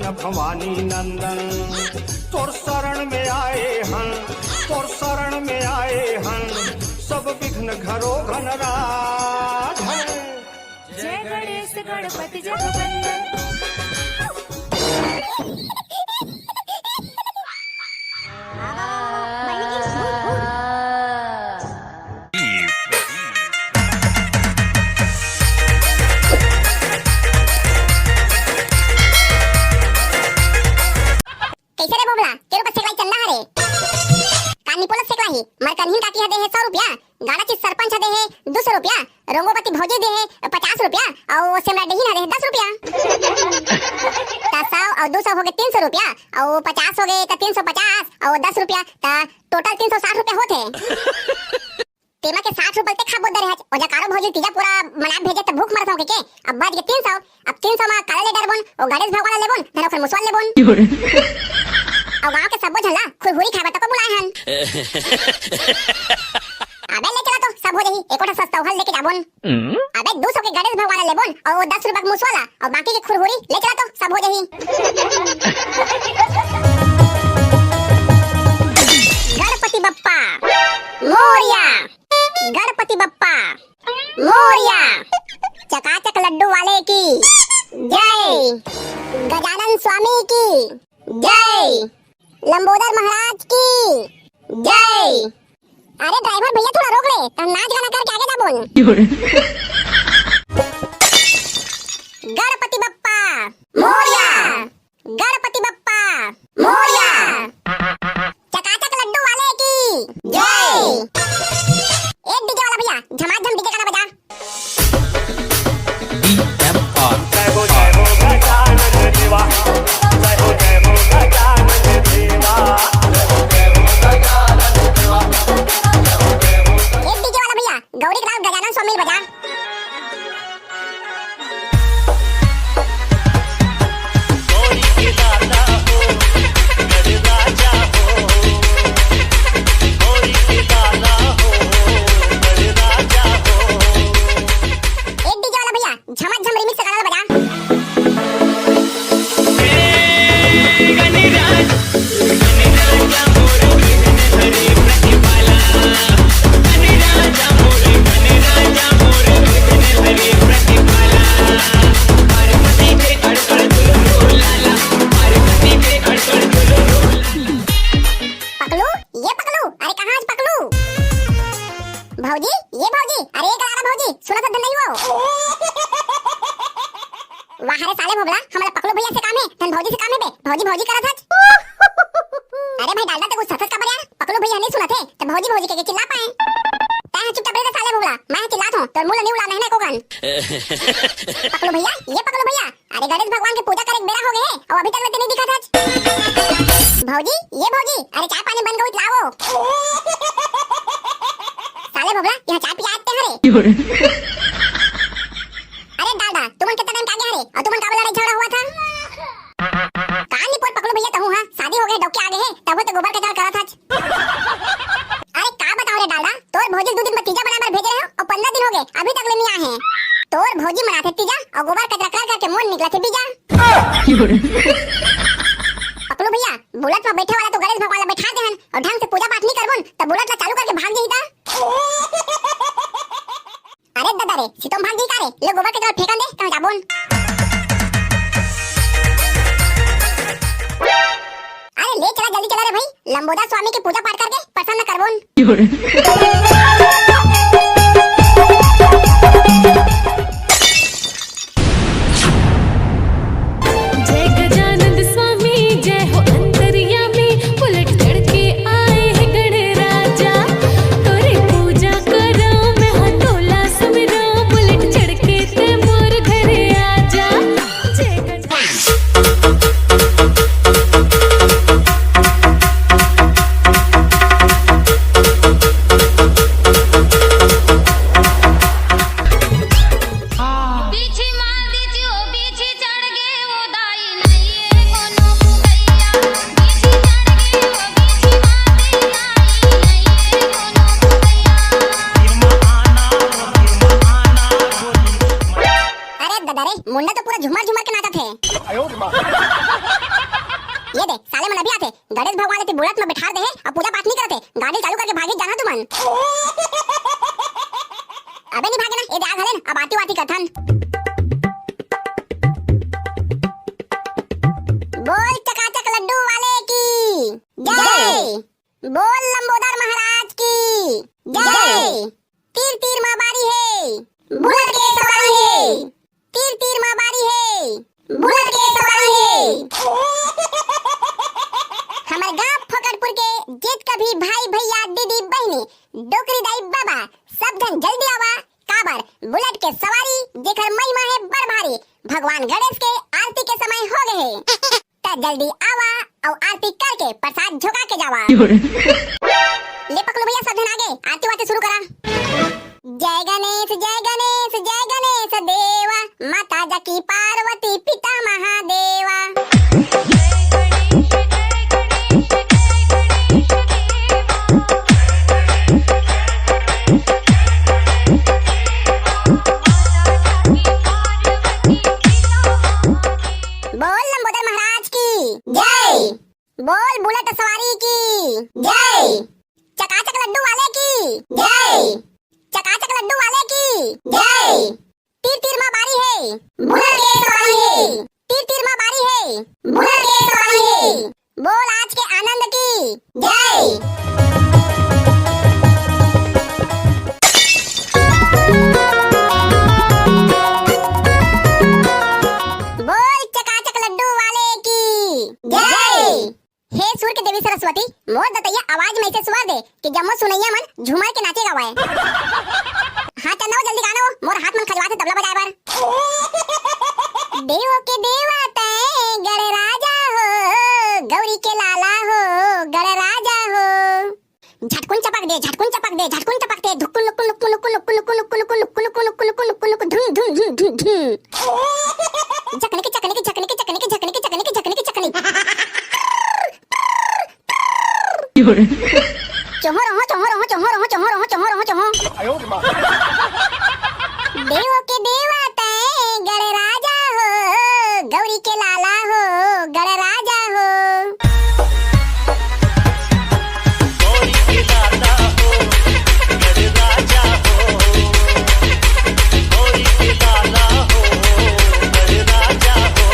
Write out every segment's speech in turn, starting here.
मन भवानी नंदन, तोर शरण में आए हन, तोर शरण में आए हन, सब विघ्न घरो घनराधन। जय गणेश गणपति जगवंदन। कैसे रे बोबला तेरे पास सेकलाई चलना है रे कानी पोलस सेकलाई मर कन्हिन काकी हदे है 100 रुपया, गाड़ाची सरपंच हदे है 200 रुपया, रंगोपति भौजी दे है 50 रुपया और सेमरा डेहिन हदे है 10 रुपया। ता 100 और 200 हो गए 300 रुपया और 50 हो गए ता 350 और 10 रुपया ता टोटल 360 रुपया होते। तेमा के 60 रुपए ते खा बोल दे है और जकारो भौजी तीजा पूरा मना भेजे त भूख मरत हो के अब बच गए 300। अब 300 मा काले ले डरबन और गणेश भगवान लेबन धन ओखर मुसवाल लेबन और गांव के सबो झल्ला खुरहुरी खाबा त को बुलाए हन। अबे ले चला तो सब हो जही एकोटा सस्ता हल लेके जाबन। अबे 200 के गणेश भगवान लेबन और 10 रुपया का मुसवाला और बाकी के खुरहुरी ले चला तो सब हो जही। गणपति बप्पा मोरिया, गणपति बप्पा मोरिया, चकाचक लड्डू वाले की जय, गजानन स्वामी की जय, लंबोदर महाराज की जय। अरे ड्राइवर भैया थोड़ा रोक ले, तुम नाच गाना करके आगे जा बोल। गणपति बप्पा मोरिया, गणपति बप्पा मोरिया, चकाचक लड्डू वाले की जय। एक डीजे वाला भैया झमाझम डीजे गाना बजा। जय हो गजानन देवा, जय हो गजानन देवा। एक डीजे वाला भैया गौरी ग्राम गजानन स्वामी बजा। गौरी के दाता हो, गण राजा हो, गौरी के दाता हो, गण राजा हो। एक डीजे वाला भैया झमाझम रिमिक्स गाना बजा। पकलू ये पकलू, अरे कहाँ आज पकलू? भौजी ये भौजी, अरे एक लारा भौजी सुना तो धन नहीं हुआ। वाह रे साले भोबला, हमारा पकलू भैया से काम है धन भौजी से काम है बे, भौजी भौजी करत हज। अरे भाई डालदा ते कुछ सतस का पर यार, पकलू भैया नहीं सुनत है तो भौजी भौजी के चिल्ला पाए। तै चुपचाप रह साले भोबला, मैं चिल्लात हूं तो मुंह नहीं उड़ाना है ना को गन। पकलू भैया ये पकलू भैया, अरे गणेश भगवान की पूजा करे बेरा हो गए और अभी तक नहीं दिखा था। भौजी ये भौजी, अरे चाय पानी बन गई लाओ। साले भोबला यहाँ चाय पी आते हरे। अरे दादा तुमन कितना टाइम कागे हरे और तुमन का लड़ाई झगड़ा हुआ था? कहानी पर पकड़ो भैया तहु हां शादी हो गए डोके आगे है तब तो गोबर का जाल करा था। अरे का बताओ रे दादा, तोर भौजी 2 दिन में तीजा बनाकर भेजे रहे हो और 15 दिन हो गए अभी तक ले नहीं आए हैं। तोर भौजी मनाते तीजा और गोबर कचरा कर करके मन निकला थे बीजा। पकड़ो भैया बुलेट पर बैठे वाला तो गणेश भगवान बैठा देहन और ढंग से पूजा पाठ नहीं करबन तब बुलेट ला चालू करके भाग जाईदा। अरे दादा रे सितम भाग गई का रे, ले गोबर के जाल फेंका दे कहां जाबोन। अरे ले चला जल्दी चला रे भाई, लंबोदर स्वामी की पूजा पाठ करके प्रसन्न करबोन। जय गजानन स्वामी जय हो अंतर्यामी, बुलेट चढ़ के आए हैं गणराजा, तोरे पूजा करो मैं हथोला सुमिरो, बुलेट चढ़ के ते मोर घरे आजा। जय गजानन अरे मुन्ना तो पूरा झुमर झुमर के नाचा थे। ये देख साले मन अभी आते गणेश भगवान के बुलट में बिठा दे और पूजा पाठ नहीं करते, गाड़ी चालू करके भागी जाना तुमन। अबे नहीं भागे ना, ये आग हले अब आती वाती कथन। बोल चकाचक लड्डू वाले की जय, बोल लंबोदर महाराज की जय। तीर तीर माँ बारी है बुलट के सवारी है, तीर तीर माँ बारी है बुलट के सवारी है। हमारे गांव फकड़पुर के जित कभी भाई भैया दीदी बहनी डोकरी दाई बाबा सब जन जल्दी आवा, काबर बुलेट के सवारी जेकर महिमा है बड़ भारी। भगवान गणेश के आरती के समय हो गए त जल्दी आवा और आरती करके प्रसाद झोंका के जावा। ले पकड़ो भैया सब जन आगे आरती वारती शुरू करा। जय गणेश जय गणेश जय गणेश देवा, माता जकी पार्वती पिता महादेवा। बोल लंबोदर महाराज की जय, बोल बुलेट सवारी की जय, चकाचक लड्डू वाले की जय, चकाचक लड्डू वाले की जय। तीर तीर माँ बारी है बुलेट के सवारी है, तीर तीर माँ बारी है बुलेट के सवारी है। बोल आज के आनंद की जय। सूर के देवी सरस्वती मोर दतैया आवाज में से स्वर दे कि जम्मो सुनैया मन झूमर के नाचे गवाए। हां चन्नो जल्दी गानो मोर हाथ मन खजवा से तबला बजाए बर। देवो के देवता गण राजा हो, गौरी के लाला हो गण राजा हो। झटकुन चपक दे झटकुन चपक दे झटकुन चपक दे धुकुन नुकुन नुकुन नुकुन नुकुन नुकुन नुकुन नुकुन नुकुन नुकुन नुकुन नुकुन नुकुन धुम धुम धुम धुम धुम। झकने के चकने के झकने के झकने के झकने के झकने के झकने के झकने। चोहो रहो चोहो रहो चोहो रहो चोहो रहो चोहो रहो चोहो। देवो के देवता गण राजा हो, गौरी के लाला हो गण राजा हो। गौरी के लाला हो गण राजा हो, गौरी के लाला हो गण राजा हो।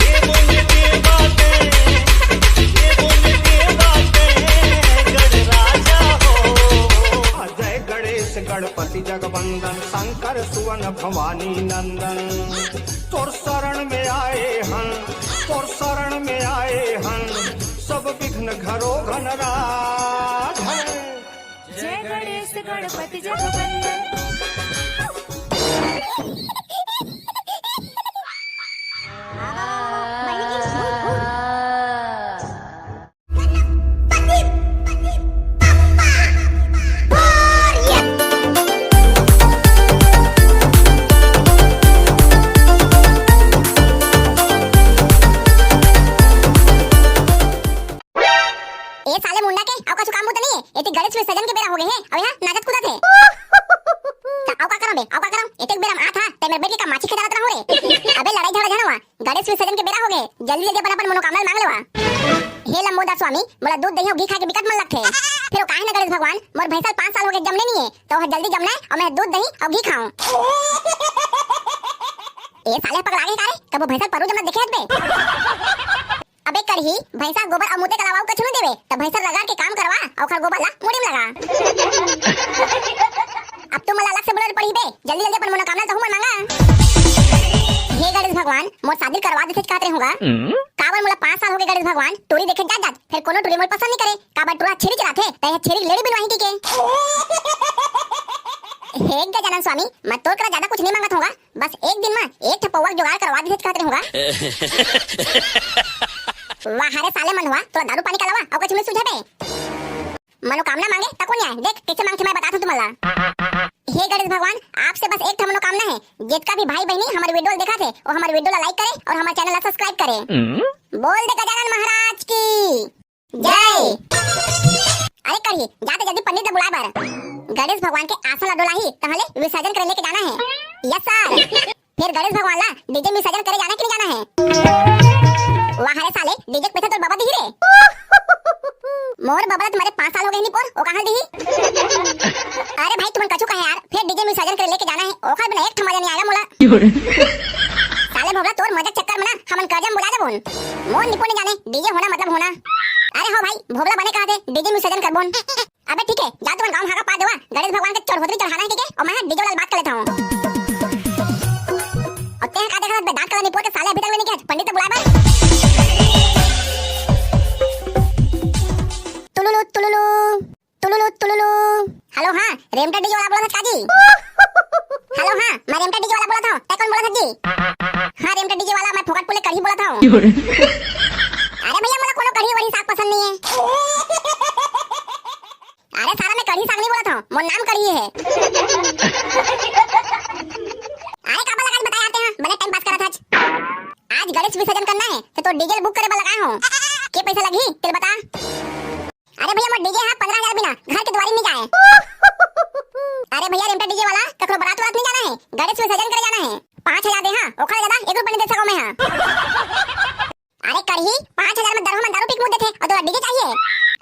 ये बोल के बातें गणपति जगवंदन शंकर सुवन भवानी नंदन। तोर शरण में आए हन, तोर शरण में आए हन, सब विघ्न घरो घन राधन। जय गणेश गणपति जगवंदन। गणेश विसर्जन के बेरा हो गए हैं और यहाँ नाचत कूदत है। आओ का करम बे आओ का करम एक बेरा में आ था ते मेरे बेटी का माछी खजाना रहा हो रे। अबे लड़ाई झगड़ा झनवा गणेश विसर्जन के बेरा हो गए, जल्दी जल्दी अपन मनोकामना मांग लेवा। हे लंबोदर स्वामी मोला दूध दही और घी खा के बिकट मन लगथे, फिर काहे न गणेश भगवान मोर भैंसा 5 साल हो गए जमने नहीं है तो जल्दी जमना है और मैं दूध दही और घी खाऊं। ए साले पकड़ा के कारे कबो भैंसा परू जमना देखे बे। अबे करही भैंसा गोबर और मुते कलावाऊ कछु न देवे तब भैंसा रगड़ के काम करवा और खर गोबर ला मुड़ी में लगा। अब तो मला अलग से बोलर पड़ी बे, जल्दी जल्दी अपन मनोकामना कहूं मन मांगा। हे गणेश भगवान मोर शादी करवा देथे कहत रहूंगा। काबर मोला 5 साल हो गए गणेश भगवान टोरी देखे जात फिर कोनो टोरी मोर पसंद नहीं करे, काबर टोरा छेरी चलाथे त ये छेरी लेडी बिनवाही के। हे गजानन स्वामी मैं तोर करा ज्यादा कुछ नहीं मांगत होगा, बस एक दिन में एक ठपौवा जुगाड़ करवा देथे कहत रहूंगा। वाह रे साले मनवा तो दारू पानी कलावा और कुछ में सुझावे मनोकामना मांगे तको नहीं आए। देख कैसे मांगते मैं बताता हूं तुम्हाला। हे गणेश भगवान आपसे बस एक मनोकामना है, जितना भी भाई बहनी हमारे वीडियो देखा थे वो हमारे वीडियो ला लाइक करे और हमारे चैनल ला सब्सक्राइब करे। बोल दे गजानन महाराज की जय। अरे करी जाते जल्दी पंडित ने बुलाए बार गणेश भगवान के आसन ला डोलाही तहले विसर्जन करे लेके जाना है। Yes sir. फिर गणेश भगवान ला डीजे विसर्जन करे जाना कि नहीं जाना है? वाह रे साले, डीजे पैसा तो बाबा दी रे। मोर बाबा तुम्हारे 5 साल हो गए नहीं पोर, ओ कहां दी? अरे भाई तुम कछु कहे यार, फिर डीजे विसर्जन करे लेके जाना है, ओखर बिना एक मजा नहीं आएगा मोला। साले भोगला तोर मजाक चक्कर में ना हमन कजम बुला दे बोन। मोर निपुण जाने डीजे होना मतलब होना। अरे हो भाई भोगला बने कहा थे डीजे विसर्जन कर बोन। अबे ठीक है, जा तुम गांव हाका पा देवा, गणेश भगवान के चढ़ोतरी चढ़ाना है ठीक है, और मैं डीजे वाला बात कर लेता हूं। और तेरे का देखा दांत कला निपोर के साले अभी तक नहीं किया, पंडित बुलाए बस। तुलुलु तुलुलु तुलुलु तुलुलु। हेलो हां, रेमटा डीजे वाला बोला था काजी। हेलो हां, मैं रेमटा डीजे वाला बोला था, तै कौन बोला था जी? हां रेमटा डीजे वाला, मैं फोकट पुले कढ़ी बोला था। अरे भैया मला कोनो कढ़ी वड़ी साग पसंद नहीं है। अरे सारा मैं कढ़ी साग नहीं बोला था, मोर नाम कढ़ी है। अरे काबा लगा बता आते हैं, बड़े टाइम पास करा था आज गणेश विसर्जन करना है तो डीजे बुक करे लगाया हूं। के पैसा लगी तेरे बता? अरे भैया मोर डीजे हां 15,000 बिना घर के द्वारी नहीं जाए। अरे भैया रेमटा डीजे वाला ककरो बारात वात नहीं जाना है, गणेश विसर्जन करे जाना है। 5,000 दे हां, ओखा ज्यादा 1 रुपया नहीं दे सको मैं हां। अरे कढ़ी 5,000 में दरहो में दारू पिक मुंह देथे और तो डीजे चाहिए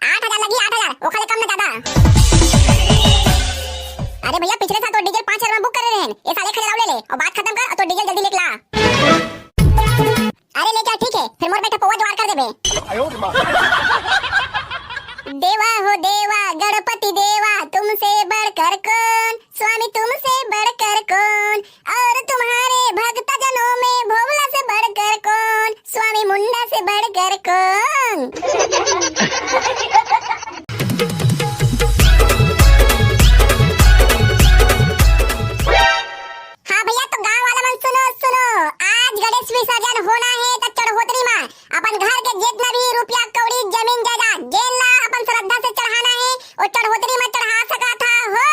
8,000 लगी 8,000, ओखा ले कम ना ज्यादा। अरे भैया पिछले साल तो डीजल 5,000 में बुक करे रहन, ये साल 1,000 ले ले और बात खत्म कर और तो डीजल जल्दी लेके ला। अरे ले जा ठीक है, फिर मोर बेटा पौवा जोड़ कर देबे। देवा हो देवा गणपति देवा, तुमसे बढ़कर कौन, स्वामी तुमसे बढ़कर कौन, और तुम्हारे भक्त जनों में भोला से बढ़कर कौन, स्वामी मुंडा से बढ़कर कौन। हाँ भैया तो गांव वाला मन सुनो सुनो, आज गणेश विसर्जन होना है तो चढ़ोतरी में अपन घर के जितना भी रुपया कौड़ी जमीन जायदाद जेला अपन श्रद्धा से चढ़ाना है और चढ़ोतरी में चढ़ा सका था हो।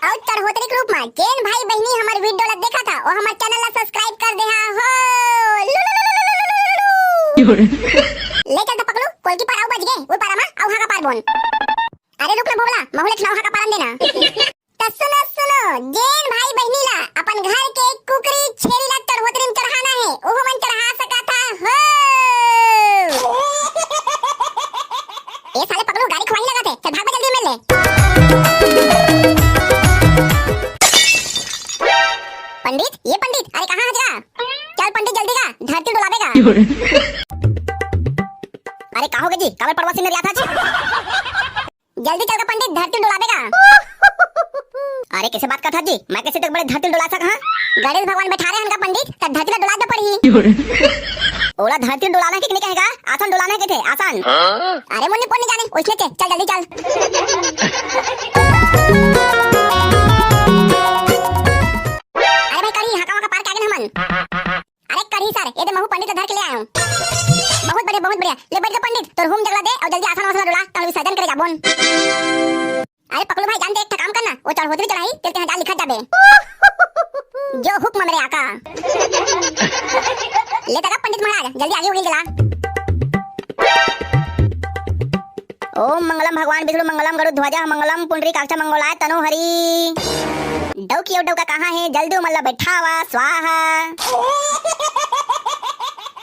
और चढ़ोतरी के रूप में जेन भाई बहनी हमारे वीडियो ला देखा था और हमारे चैनल ला सब्सक्राइब कर दे हो। ले चल तो पकड़ू कोई की पार आउ बच गए वो पारा में आउ हां का पार बोन। अरे रुक ना भोला महुले खिलाओ हां का पारन देना। तो सुनो सुनो जेन भाई बहनी ला अपन घर के कुकरी छेरी ला चढ़ोतरी में चढ़ाना है, ओहो मन चढ़ा सका था हो। ये साले पकड़ो गाड़ी खुआई लगा थे, चल भाग जल्दी मिल ले। पंडित ये पंडित, अरे कहां हजरा? चल पंडित जल्दी का धरती डुलावेगा। अरे कहोगे जी काबर परवासी में रिया था जल्दी चल का पंडित धरती डुलावेगा। अरे कैसे बात करता जी, मैं कैसे तक बड़े धरती डुला सका? गणेश भगवान बैठा रहे हनका पंडित त धरती ला डुला दे पड़ी। ओला धरती डुलाना के नहीं कहेगा, आसान डुलाना के थे आसान। अरे मुन्नी पोन्नी जाने उसने चल जल्दी चल। अरे भाई कढ़ी हाका वाका पार के आगे हमन। अरे कढ़ी सर ये तो महू पंडित धर के ले आया हूं। बहुत बढ़िया ले बैठ जा पंडित, तोर होम जगला दे और जल्दी आसान वाला डुला कल विसर्जन करे जाबोन। अरे पकड़ो भाई जानते एक काम करना, वो चढ़ोतरी चढ़ाई तेरे हजार लिखा जाबे। जो हुक्म मेरे आका। ले तका पंडित महाराज जल्दी आगे हो गई जला। ओम मंगलम भगवान विष्णु मंगलम गरुड़ ध्वजा मंगलम पुंडरीकाक्ष मंगलाय तनो हरि। डौ की डौ का कहां है, जल्दी मल्ला बैठावा स्वाहा।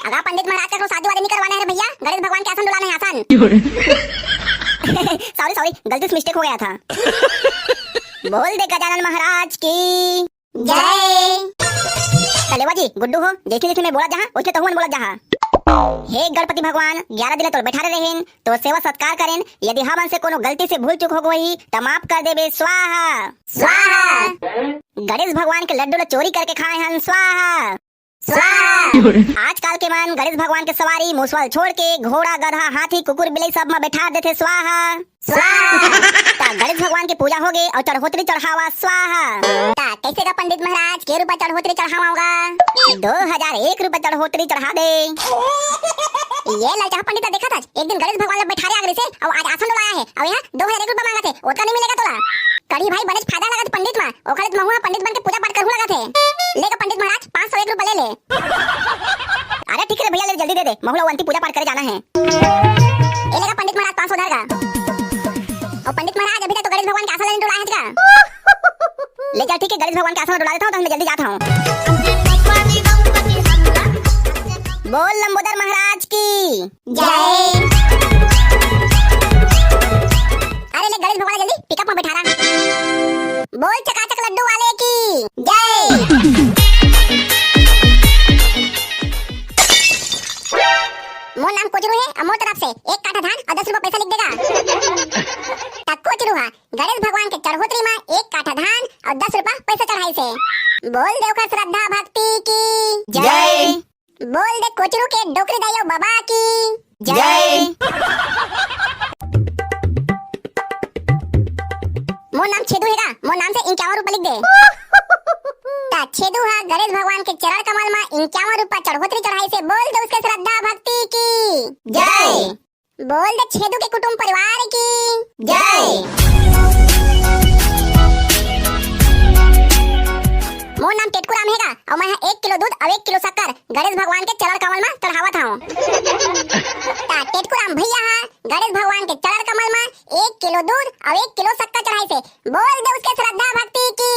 अगा पंडित महाराज का शादी वादी नहीं करवाना है भैया, गणेश भगवान के आसन डुलाना है आसान। सॉरी गलती से मिस्टेक हो गया था। बोल दे गजानन महाराज की जय। चलेवा जी गुड्डू हो जैसे जैसे मैं बोला जहां उसके तो हुन बोला जहां। हे गणपति भगवान 11 दिन तो बैठा रहेन तो सेवा सत्कार करेन, यदि हमन से कोनो गलती से भूल चूक हो गई तो माफ कर देबे स्वाहा स्वाहा। गणेश भगवान के लड्डू चोरी करके खाए हन स्वाहा स्वाहा। आजकल के मन गणेश भगवान के सवारी मुसवाल छोड़ के घोड़ा गधा हाथी कुकुर बिल्ली सब में बैठा देते स्वाहा स्वाहा। गणेश भगवान की पूजा होगे और चढ़ोतरी चढ़ावा स्वाहा। कैसे का पंडित महाराज के रुपया चढ़ोतरी चढ़ावाऊंगा? 2001 रुपया चढ़ोतरी चढ़ा दे। ये ललचा पंडित देखा था एक दिन गणेश भगवान बैठा रहे आगरे से और आज आसन डुलाया है और यहाँ 2001 रुपया मांगा थे, उतना नहीं मिलेगा तोला। कड़ी भाई बने फायदा लगा थे पंडित में और खाली महुआ पंडित बन के पूजा पाठ करहु लगा थे। लेगा पंडित महाराज 501 रुपया ले ले। अरे ठीक है भैया ले जल्दी दे दे, महुआ वंती पूजा पाठ करे जाना है। ये लेगा पंडित महाराज 500 उधार का। और पंडित महाराज अभी तक तो गणेश भगवान के आसन लेने डुलाया है का। ले चल ठीक है, गणेश भगवान के आसन में डुला देता हूँ, तो मैं जल्दी जाता हूँ। बोल लंबोदर महाराज की जय। अरे ले गणेश भगवान जल्दी पिकअप में बैठा रहा। बोल चकाचक लड्डू वाले की जय। मोर नाम कोचरू है और मोर तरफ से 1 काठा धान और 10 रुपया पैसा लिख देगा। तक कोचरू है गणेश भगवान के चढ़ोतरी में 1 काठा धान और 10 रुपया पैसा चढ़ाई से। बोल देवकर श्रद्धा भक्ति की जय। बोल दे कोचरू के डोकरी दाइयो बाबा की जय। मोर नाम छेदू हैगा, मोर नाम से 51 रुपया लिख दे। छेदू है गणेश भगवान के चरण कमल में 51 रुपया चढ़ोतरी चढ़ाई से। बोल दे उसके श्रद्धा भक्ति की जय। बोल दे छेदू के कुटुंब परिवार की जय। मोर नाम टेटकू राम हैगा और मैं 1 किलो दूध और 1 किलो शक्कर गणेश भगवान के चरण कमल में चढ़ावत हूँ। टेटकू राम भैया है गणेश भगवान के चरण कमल में 1 किलो दूध और 1 किलो शक्कर चढ़ाई से। बोल दे उसके श्रद्धा भक्ति की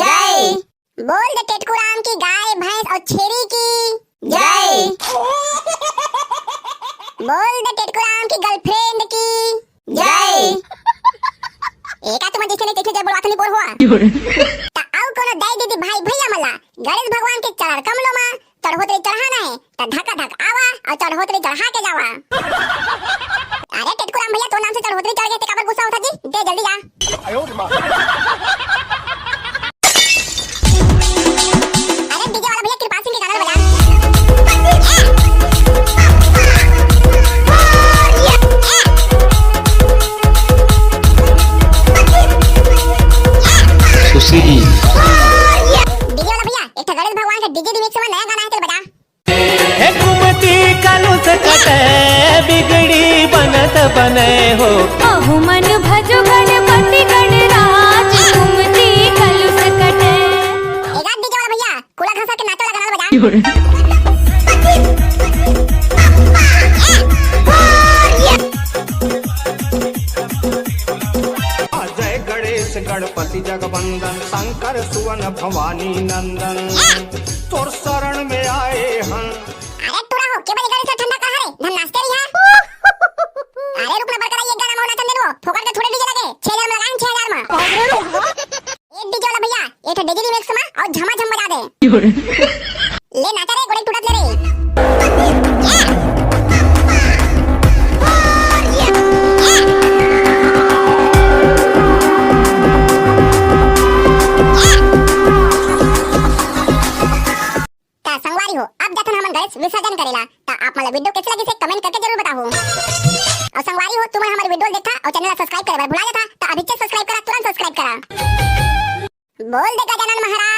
जय। बोल दे टेटकू राम की गाय भैंस और छेरी की जय। बोल दे टेटकू राम की गर्लफ्रेंड की जय। एका तुम जैसे नहीं देखे जय बोलवा नहीं बोल हुआ ता आउ कोनो दाई दीदी भाई भैया मला गणेश भगवान के चरण कमलों में चढ़ोतरी चढ़ाना है ता धक्का धक आवा और चढ़ोतरी चढ़ा के जावा। अरे टेटकू राम भैया तो नाम से चढ़ोतरी चढ़ गए ते काबर गुस्सा होता जी, दे जल्दी जा। डीजे वाला भैया कृपाल सिंह के गाना बजा। सुशील डीजे वाला भैया एक गणेश भगवान का डीजे रिमिक्स में नया गाना है, तेरे बजा। हे कुमती कालूस कटे बिगड़ी बनत बने हो। अहो मन भजो गणपति गणराज घूमती कलुष कटे। एगा डीजे वाला भैया कुला घसा के नाचो वाला गाना बजा। जय गणेश गणपति जगवंदन शंकर सुवन भवानी नंदन तोर शरण में आए हैं। अरे तूरा हो के बड़ी गणेश ठंडा कहां रे धन नाचते रही है। अरे रुकना बरकरार ये गाना मोना चंदन वो फोकट के थोड़े डीजे लगे 6000 में लगाएं 6000 में। एक डीजे वाला भैया एक डीजे रिमिक्स में और झमाझम बजा दे। ले नाचा रे गोड़े टूटत ले रे। संगवारी हो अब जतन हमन गणेश विसर्जन करेला ता आप मला वीडियो कैसे लगी से कमेंट करके जरूर बताओ। और संगवारी हो तुम हमारे वीडियो देखा और चैनल सब्सक्राइब करे भुला जाता ता अभी से सब्सक्राइब करा, तुरंत सब्सक्राइब करा। बोल दे गजानन महाराज